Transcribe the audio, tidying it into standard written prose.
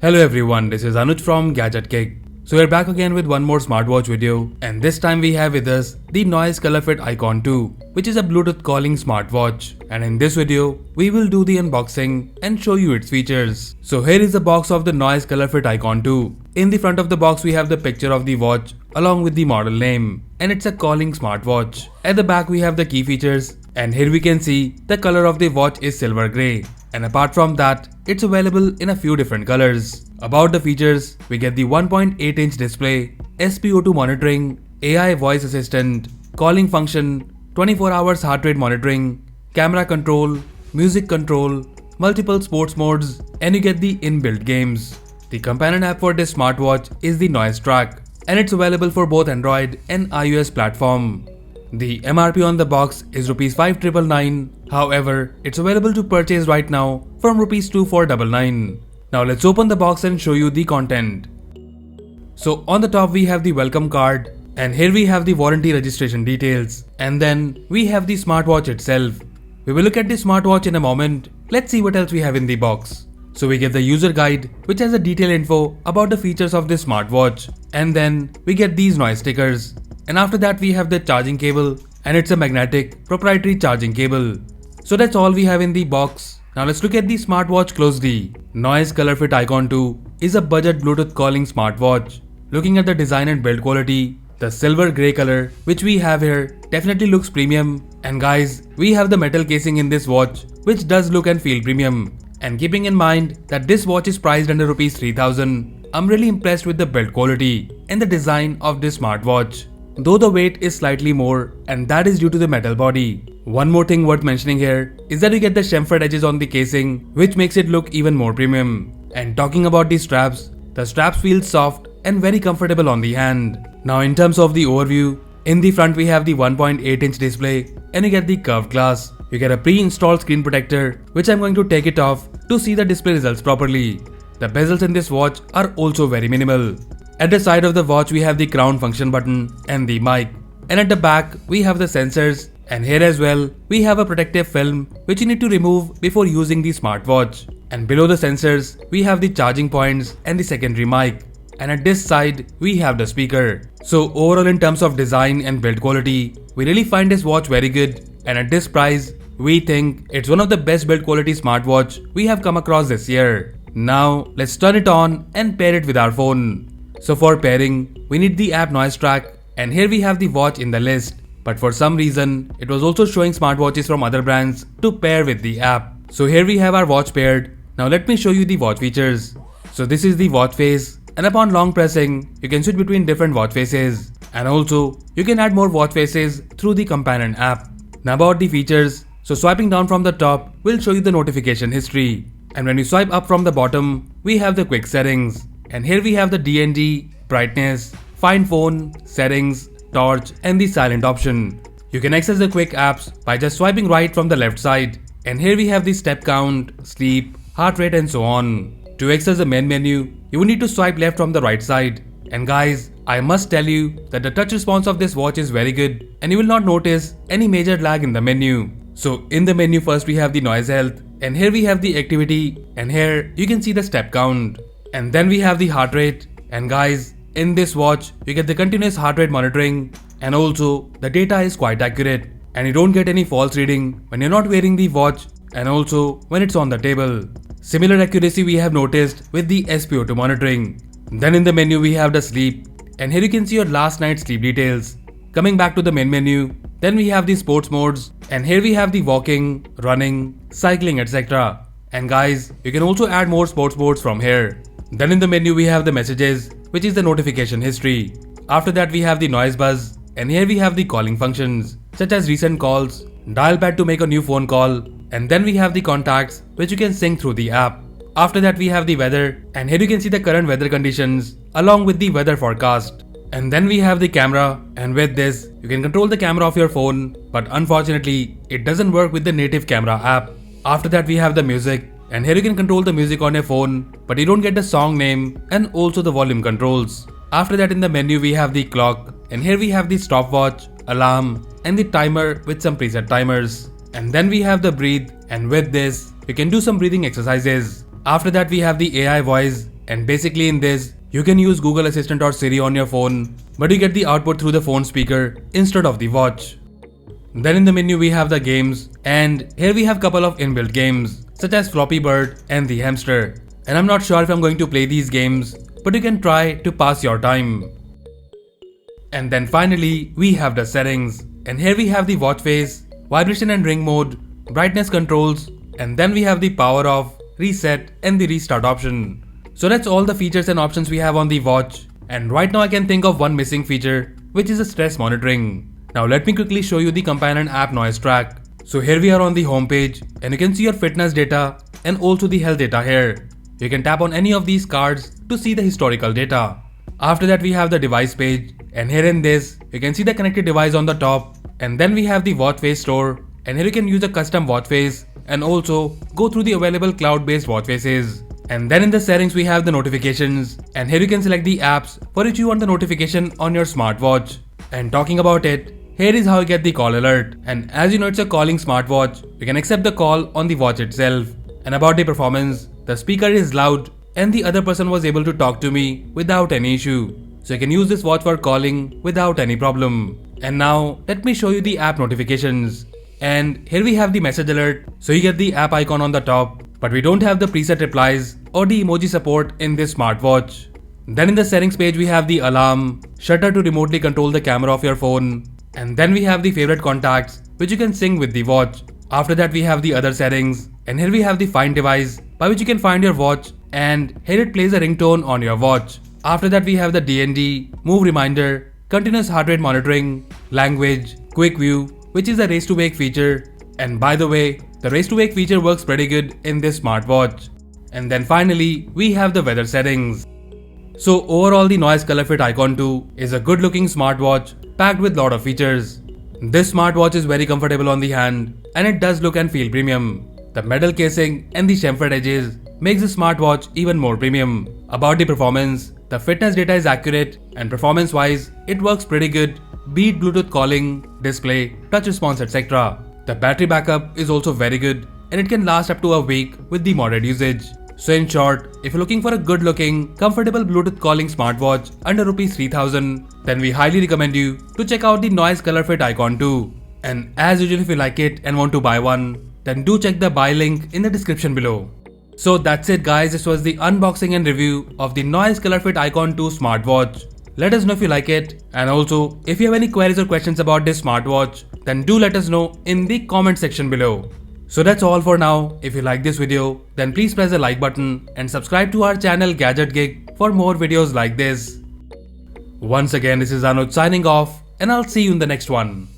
Hello everyone, this is Anuj from Gadget. So we're back again with one more smartwatch video, and this time we have with us the Noise Colorfit Icon 2, which is a Bluetooth calling smartwatch. And in this video, we will do the unboxing and show you its features. So here is the box of the Noise Colorfit Icon 2. In the front of the box we have the picture of the watch along with the model name, and it's a calling smartwatch. At the back we have the key features, and here we can see the color of the watch is silver grey. And apart from that, it's available in a few different colors. About the features, we get the 1.8-inch display, SpO2 monitoring, AI voice assistant, calling function, 24 hours heart rate monitoring, camera control, music control, multiple sports modes, and you get the inbuilt games. The companion app for this smartwatch is the Noise Track, and it's available for both Android and iOS platform. The MRP on the box is Rs 5,999. However, it's available to purchase right now from Rs 2,499. Now let's open the box and show you the content. So on the top we have the welcome card, and here we have the warranty registration details, and then we have the smartwatch itself. We will look at the smartwatch in a moment. Let's see what else we have in the box. So we get the user guide, which has a detailed info about the features of this smartwatch, and then we get these noise stickers. And after that we have the charging cable, and it's a magnetic proprietary charging cable. So that's all we have in the box. Now let's look at the smartwatch closely. Noise Colorfit Icon 2 is a budget Bluetooth calling smartwatch. Looking at the design and build quality, the silver grey color which we have here definitely looks premium. And guys, we have the metal casing in this watch which does look and feel premium. And keeping in mind that this watch is priced under Rs 3,000, I'm really impressed with the build quality and the design of this smartwatch. Though the weight is slightly more, and that is due to the metal body. One more thing worth mentioning here is that you get the chamfered edges on the casing, which makes it look even more premium. And talking about the straps feel soft and very comfortable on the hand. Now in terms of the overview, in the front we have the 1.8-inch display, and you get the curved glass. You get a pre-installed screen protector, which I'm going to take it off to see the display results properly. The bezels in this watch are also very minimal. At the side of the watch we have the crown function button and the mic, and at the back we have the sensors, and here as well we have a protective film which you need to remove before using the smartwatch. And below the sensors we have the charging points and the secondary mic, and at this side we have the speaker. So overall in terms of design and build quality, we really find this watch very good, and at this price we think it's one of the best build quality smartwatch we have come across this year. Now let's turn it on and pair it with our phone. So for pairing, we need the app Noise Track, and here we have the watch in the list. But for some reason, it was also showing smartwatches from other brands to pair with the app. So here we have our watch paired. Now let me show you the watch features. So this is the watch face, and upon long pressing, you can switch between different watch faces. And also, you can add more watch faces through the companion app. Now about the features, so swiping down from the top will show you the notification history. And when you swipe up from the bottom, we have the quick settings. And here we have the DND, brightness, find phone, settings, torch, and the silent option. You can access the quick apps by just swiping right from the left side. And here we have the step count, sleep, heart rate, and so on. To access the main menu, you will need to swipe left from the right side. And guys, I must tell you that the touch response of this watch is very good, and you will not notice any major lag in the menu. So in the menu first we have the noise health, and here we have the activity, and here you can see the step count. And then we have the heart rate, and guys, in this watch you get the continuous heart rate monitoring, and also the data is quite accurate, and you don't get any false reading when you're not wearing the watch, and also when it's on the table. Similar accuracy we have noticed with the SpO2 monitoring. Then in the menu we have the sleep, and here you can see your last night's sleep details. Coming back to the main menu, then we have the sports modes, and here we have the walking, running, cycling, etc. And guys, you can also add more sports modes from here. Then in the menu we have the messages, which is the notification history. After that we have the noise buzz, and here we have the calling functions such as recent calls, dial pad to make a new phone call, and then we have the contacts which you can sync through the app. After that we have the weather, and here you can see the current weather conditions along with the weather forecast. And then we have the camera, and with this you can control the camera of your phone, but unfortunately it doesn't work with the native camera app. After that we have the music, and here you can control the music on your phone, but you don't get the song name and also the volume controls. After that in the menu we have the clock, and here we have the stopwatch, alarm, and the timer with some preset timers. And then we have the breathe, and with this you can do some breathing exercises. After that we have the AI voice, And basically in this, you can use Google Assistant or Siri on your phone, but you get the output through the phone speaker instead of the watch. Then in the menu we have the games, and here we have couple of inbuilt games such as Floppy Bird and the Hamster. And I'm not sure if I'm going to play these games, but you can try to pass your time. And then finally we have the settings, and here we have the watch face, vibration and ring mode, brightness controls, and then we have the power off, reset and the restart option. So that's all the features and options we have on the watch. And right now I can think of one missing feature, which is a stress monitoring. Now let me quickly show you the companion app Noise Track. So here we are on the home page, and you can see your fitness data and also the health data here. You can tap on any of these cards to see the historical data. After that we have the device page, and here in this you can see the connected device on the top, and then we have the watch face store, and here you can use a custom watch face and also go through the available cloud-based watch faces. And then in the settings we have the notifications, and here you can select the apps for which you want the notification on your smartwatch. And talking about it, here is how you get the call alert, and as you know it's a calling smartwatch, you can accept the call on the watch itself. And about the performance, the speaker is loud and the other person was able to talk to me without any issue. So you can use this watch for calling without any problem. And now let me show you the app notifications. And here we have the message alert, so you get the app icon on the top, but we don't have the preset replies or the emoji support in this smartwatch. Then in the settings page we have the alarm, shutter to remotely control the camera of your phone, and then we have the favorite contacts which you can sync with the watch. After that we have the other settings, and here we have the find device by which you can find your watch, and here it plays a ringtone on your watch. After that we have the DND, move reminder, continuous heart rate monitoring, language, quick view, which is a race to wake feature. And by the way, the race to wake feature works pretty good in this smartwatch. And then finally we have the weather settings. So overall the Noise Colorfit Icon 2 is a good looking smartwatch packed with lot of features. This smartwatch is very comfortable on the hand, and it does look and feel premium. The metal casing and the chamfered edges makes the smartwatch even more premium. About the performance, the fitness data is accurate, and performance wise it works pretty good, be it Bluetooth calling, display, touch response etc. The battery backup is also very good, and it can last up to a week with the moderate usage. So in short, if you're looking for a good looking, comfortable Bluetooth calling smartwatch under Rs 3000, then we highly recommend you to check out the Noise Colorfit Icon 2. And as usual, if you like it and want to buy one, then do check the buy link in the description below. So that's it guys, this was the unboxing and review of the Noise Colorfit Icon 2 smartwatch. Let us know if you like it, and also if you have any queries or questions about this smartwatch, then do let us know in the comment section below. So that's all for now. If you like this video, then please press the like button and subscribe to our channel Gadget Gig for more videos like this. Once again, this is Anuj signing off, and I'll see you in the next one.